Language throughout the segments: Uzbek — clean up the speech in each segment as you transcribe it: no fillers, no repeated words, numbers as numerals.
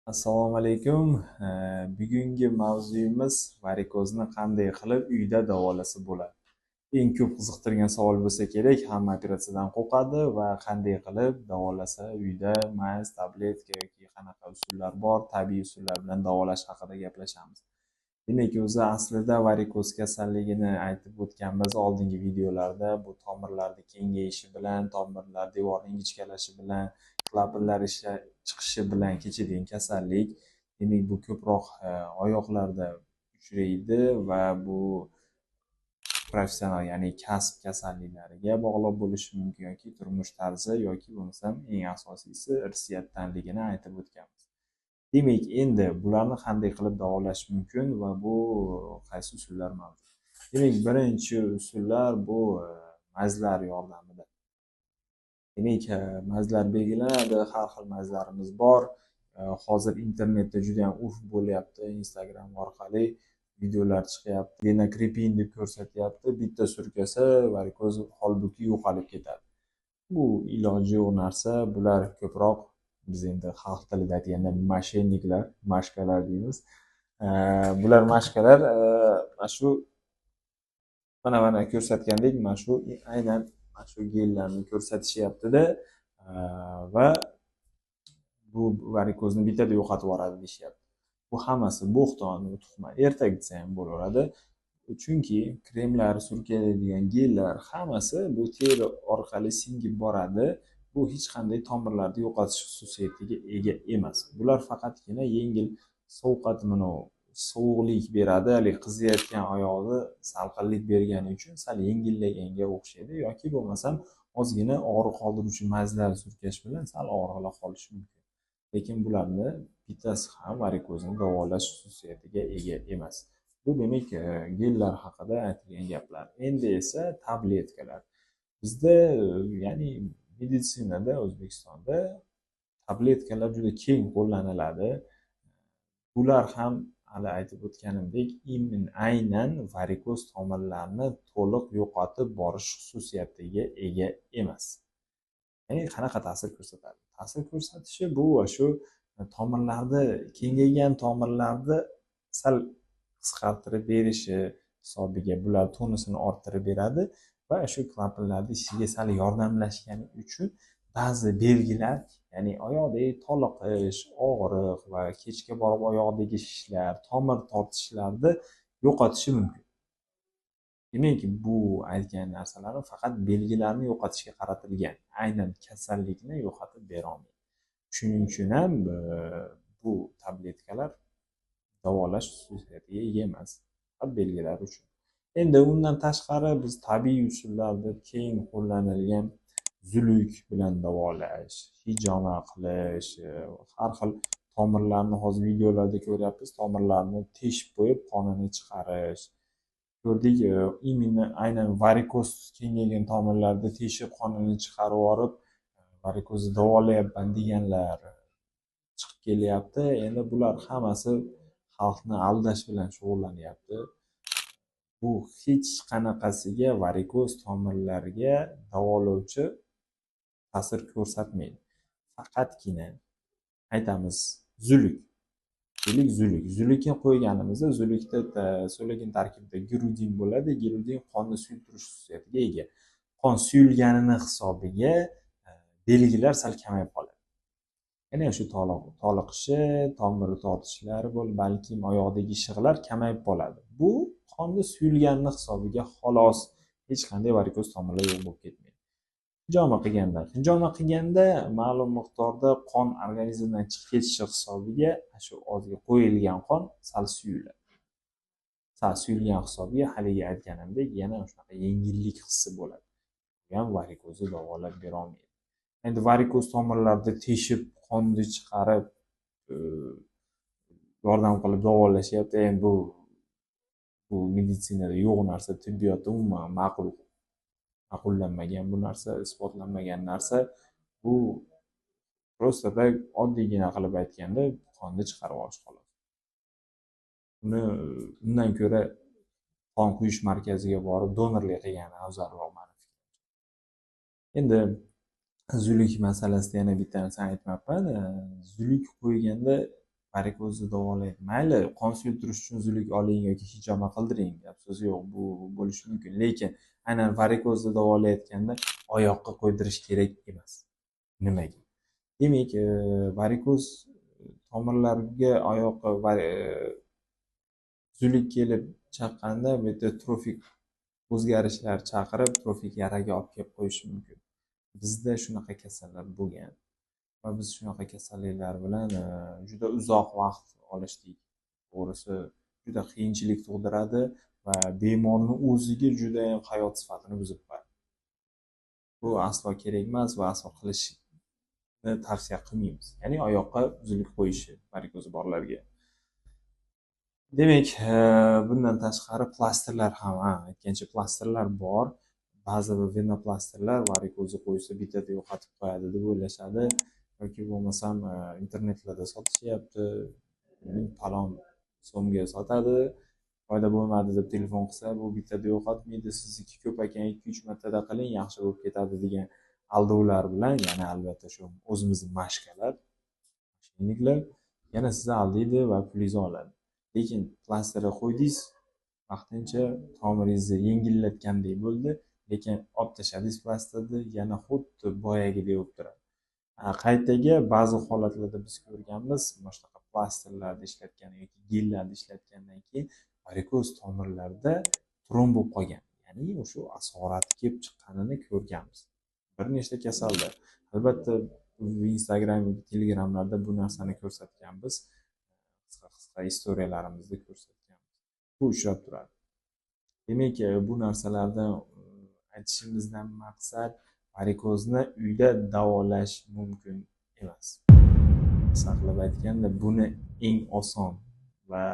Assalomu alaykum. Bugungi mavzuyimiz varikozni qanday qilib uyda davolasa bo'ladi. Eng ko'p qiziqtirgan savol bo'lsa kerak, hamma operatsiyadan qo'rqadi va qanday qilib davolasa uyda mays, tabletka yoki qanaqa usullar bor, tabiiy usullar bilan davolash haqida gaplashamiz. Demak, o'zi aslida varikoz kasalligini aytib o'tganmiz oldingi videolarda. Bu tomirlarning kengayishi bilan, tomirlar devorning ingichkalashi bilan, klapanlar chiqishi bilan kechadigan kasallik. Demak, bu ko'proq oyoqlarda uchraydi va bu professional, ya'ni kasb kasalliklariga bog'liq bo'lishi mumkin yoki turmush tarzi yoki bo'lmasam eng asosiysi irsiyatdanligini aytib o'tganmiz. Demak, endi bularni qanday qilib davolash mumkin va bu qaysi usullar mavjud? Demak, birinchi usullar bu mazlar yordamida. Demak, mazlar belgilanadi, har xil mazlarimiz bor. Hozir internetda juda ham urf bo'lyapti, Instagram orqali videolar chiqyapti. Venokrepin deb ko'rsatyapti. Bitta surkasa varikoz holbuki yo'qolib ketadi. Bu iloji yo'q narsa. Bular ko'proq biz endi xalq tilida aytganda moshenniklar, mashkalar deymiz. Bular mashkalar mana shu mana ko'rsatgandek mana shu aynan mana shu gellarni ko'rsatishyaptida va bu varikozni bittada yo'qotib yuboradi deyishyapti. Bu hammasi bo'xton, tuhmat. Ertak desa ham bo'laveradi. Chunki kremlar, surklaydigan gellar hammasi bu teri orqali singib boradi. Bu hech qanday tomirlarni yo'qotish xususiyatiga ega emas. Bular faqatgina yengil sovuqlik beradi, haligi qiziyotgan oyog'ni salqinlik bergani uchun sal yengillaganga o'xshaydi yoki bo'lmasam ozgina og'riq qoldiruvchi mazlar surkash bilan sal og'riqlar qolishi mumkin. Lekin bularni bittasi ham varikozni davolash xususiyatiga ega emas. Bu demak gellar haqida aytilgan gaplar. Endi esa tabletkalar. Bizda ya'ni meditsinada O'zbekistonda tabletkalar juda keng qo'llaniladi. Bular ham hali aytib o'tganimdek aynan varikoz tomirlarni to'liq yo'qotib borish xususiyatiga ega emas. Ya'ni qanaqa ta'sir ko'rsatadi? Ta'sir ko'rsatishi bu shu tomirlarni, kengaygan tomirlarni sal qisqartirib berishi hisobiga bular tonusini orttirib beradi va shu klapanlarni ishiga sal yordamlashgani uchun ba'zi belgilar, ya'ni oyoqdagi toliqish, og'riq va kechga borib oyoqdagi shishlar, tomir tortishlarni yo'qotishi mumkin. Demak, bu aytgan narsalarim faqat belgilarni yo'qotishga qaratilgan, aynan kasallikni yo'qotib bera olmaydi. Shuning uchun ham bu tabletkalar davolash xususiyatiga ega emas, faqat belgilar uchun. Endi undan tashqari biz tabiiy usullarda keng qo'llanilgan zuluk bilan davolash, hijoma qilish, har xil tomirlarni hozir videolarda ko'ryapmiz, tomirlarni teshib qo'yib qonini chiqarish. Ko'rdik, именно aynan varikoz kengaygan tomirlarni teshib qonini chiqarib yuborib, varikozni davolayapman deganlar chiqib kelyapti. Endi bular hammasi xalqni aldash bilan shug'ullanyapti. Bu hech qanaqasiga varikoz tomirlariga davolovchi ta'sir ko'rsatmaydi. Faqatgina aytamiz zuluk. Zulukka qo'yganimizda zulukda so'lakin tarkibida girudin bo'ladi. Girudin qonni suyultirish xususiyatiga ega. Qon suyulganini hisobiga belgilar sal kamayib qoladi. Ya'ni shu toliqishi, tomir tortishlari bo'lib, balkim oyoqdagi ishig'lar kamayib qoladi. Bu qonni suyulganini hisobiga xolos, hech qanday varikoz tomirlar yo'q bo'lib ketmaydi. Hijoma qilganda ma'lum miqdorda qon organizmdan chiqib ketishi hisobiga shu ozga qo'yilgan qon sal suyuladi. Sal suyulgan hisobiga haligi aytganimdek yana shunaqa yengillik hissi bo'ladi. Bu ham varikozni davolab bera olmaydi. Endi varikoz tomirlarni teshib, qonni chiqarib yordam qilib davolashyapti. Endi bu meditsinada yo'q narsa, tibbiyotda umuman ma'qullanmagan bu narsa, isbotlanmagan narsa. Bu prostada oddiygina qilib aytganda qonni chiqarib olish xolos. Undan ko'ra qon quyish markaziga borib donorlik qilgani afzalroq meni fikrimcha. Endi zuluk masalasida yana bitta narsani aytmoqman. Zuluk qo'yganda varikozni davolaydi. Mayli, qon suyultirish uchun uzunlik oling yoki hijama qildiring, gap so'zi yo'q, bu bo'lishi mumkin. Lekin aynan varikozni davolayotganda oyoqqa qo'ydirish kerak emas. Nimaga? Demak, varikoz tomirlarga oyoqqa uzunlik kelib chaqqanda bu yerda trofik o'zgarishlar chaqirib, trofik yaraga olib kelib qo'yishi mumkin. Bizda shunaqa kasallar bo'lgan va biz shunaqa kasalliklar bilan juda uzoq vaqt olishdik. To'g'risi, juda qiyinchilik tug'diradi va bemorni o'ziga juda ham hayot sifatini buzib qo'yadi. Bu aslo kerak emas va aslo qilishni tavsiya qilmaymiz. Ya'ni oyoqqa uzunlik qo'yishi varikozi borlarga. Demak, bundan tashqari plastrlar ham, aytgancha plastrlar bor. Ba'zi venoplastrlar varikozni qo'ysa bitada yo'qotib qo'yadi deb o'ylashadi yoki bo'lmasam internetlarda sotishyapti, falon so'mga sotadi, foyda bo'lmadi deb telefon qilsa, bu bitada yo'qotmaydi, sizniki ko'p ekan 2-3 martada qiling, yaxshi bo'lib ketadi degan aldovlar bilan, yana albatta shu o'zimizni mashkalar, mashinaniklar yana sizni aldaydi va pulingizni oladi. Lekin plastrni qo'ydingiz, vaqtincha tomiringizni yengillatgandek bo'ldi, lekin olib tashladingiz plastrni, yana xuddi boyagidek bo'lib turadi. Qaytaga ba'zi holatlarda biz ko'rganmiz, mana shunaqa plastrlarni ishlatgan yoki gellarni ishlatgandan keyin varikoz tomirlarda tromb bo'lib qolgan. Ya'ni o'sha asorati kelib chiqqanini ko'rganmiz. Bir nechta kasalda. Albatta, Instagram, Telegramlarda bu narsani ko'rsatganmiz. Qisqa istoriyalarimizda ko'rsatganmiz. Bu uchrab turadi. Demak, bu narsalardan aytishimizdan maqsad varikozni uyda davolash mumkin emas. Saqlab aytganda, buni eng oson va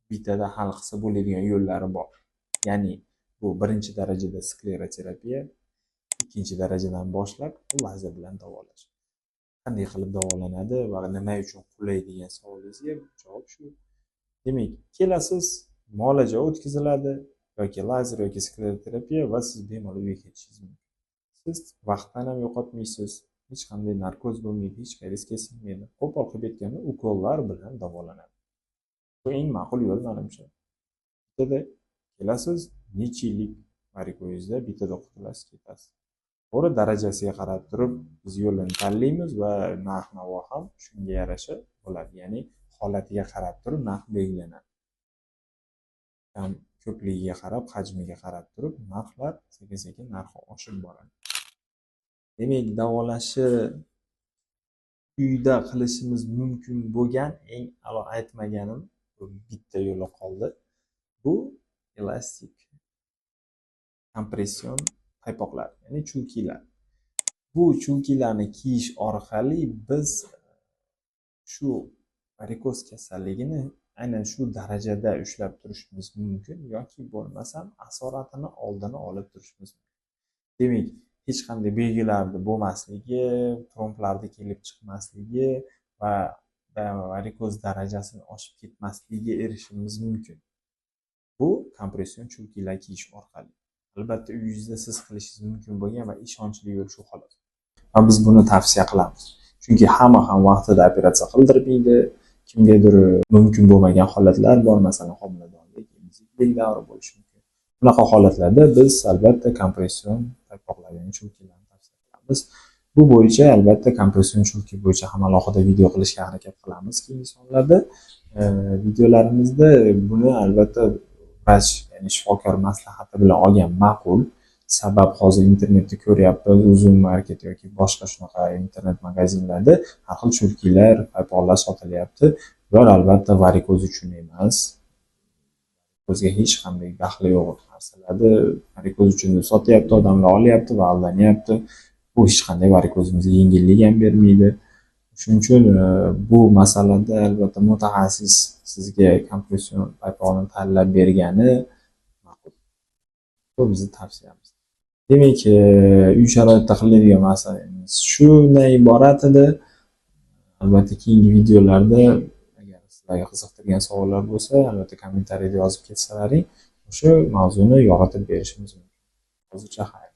bitada hal qilsa bo'ladigan yo'llari bor. Ya'ni bu birinchi darajada skleroterapiya, ikkinchi darajadan boshlab lazer bilan davolash. Qanday qilib davolanadi va nima uchun qulay degan savolingizga javob shu. Demak, kelasiz, muolaja o'tkaziladi yoki lazer yoki skleroterapiya va siz bemalol uyga ketishingiz mumkin. Siz vaqtdan ham yo'qotmaysiz, hech qanday narkoz bo'lmaydi, hech qayeringiz kesilmaydi. Qo'pol qilib aytganda, ukollar bilan davolanadi. Bu eng ma'qul yo'l menimcha. Bitada kelasiz, necha yillik varikozda bitada qutulasiz, ketasiz. To'g'ri, darajasiga qarab turib biz yo'lini tanlaymiz va narx-navo ham shunga yarasha bo'ladi. Ya'ni holatiga qarab turib narx belgilanadi. Ham ko'pligiga qarab, hajmiga qarab turib narxlar sekin-sekin narxi oshib boradi. Demak, davolashi uyda qilishimiz mumkin bo'lgan eng aytmaganim bitta yo'li qoldi. Bu elastik kompression paypoqlar, ya'ni chulkilar. Bu chulkilarni kiyish orqali biz shu varikoz kasalligini aynan shu darajada ushlab turishimiz mumkin yoki bo'lmasam asoratini oldini olib turishimiz mumkin. Demak, hech qanday belgilarni bo'lmasligi, tromblarni kelib chiqmasligi va varikoz darajasini oshib ketmasligiga erishishimiz mumkin. Bu kompression chulkilar kiyish orqali. Albatta, uyingizda siz qilishingiz mumkin bo'lgan va ishonchli yo'l shu xolos. Va biz buni tavsiya qilamiz. Chunki hamma ham vaqtida operatsiya qildirmaydi. Kimgadir mumkin bo'lmagan holatlar bor, masalan, homiladorlik, emiziklik davri bo'lishi mumkin. Bunaqa holatlarda biz albatta kompression paypoqlar, ya'ni chulkilarni tavsiya qilamiz. Bu bo'yicha albatta kompression chulki bo'yicha ham alohida video qilishga harakat qilamiz keyingi sonlarda. Videolarimizda buni albatta vrach, ya'ni shifokor maslahati bilan olgan ma'qul. Sabab hozir internetda ko'ryapmiz, Uzum market yoki boshqa shunaqa internet magazinlarda har xil chulkilar, paypoqlar sotilyapti. Bular albatta varikoz uchun emas. Varikozga hech qanday daxli yo'q narsalarni varikoz uchun sotyapti, odamlar olyapti va aldanyapti. Bu hech qanday varikozimizga yengillik ham bermaydi. Shuning uchun bu masalada albatta mutaxassis sizga kompression paypoqni tanlab bergani ma'qul. Bu bizning tavsiyamiz. Demak, uy sharoitida qiladigan masalamiz shundan iborat edi. Albatta, keyingi videolarda agar sizlarga qiziqtirgan savollar bo'lsa, albatta kommentariyada yozib ketsalaring, o'sha mavzuni yoritib berishimiz mumkin. Hozircha xayr.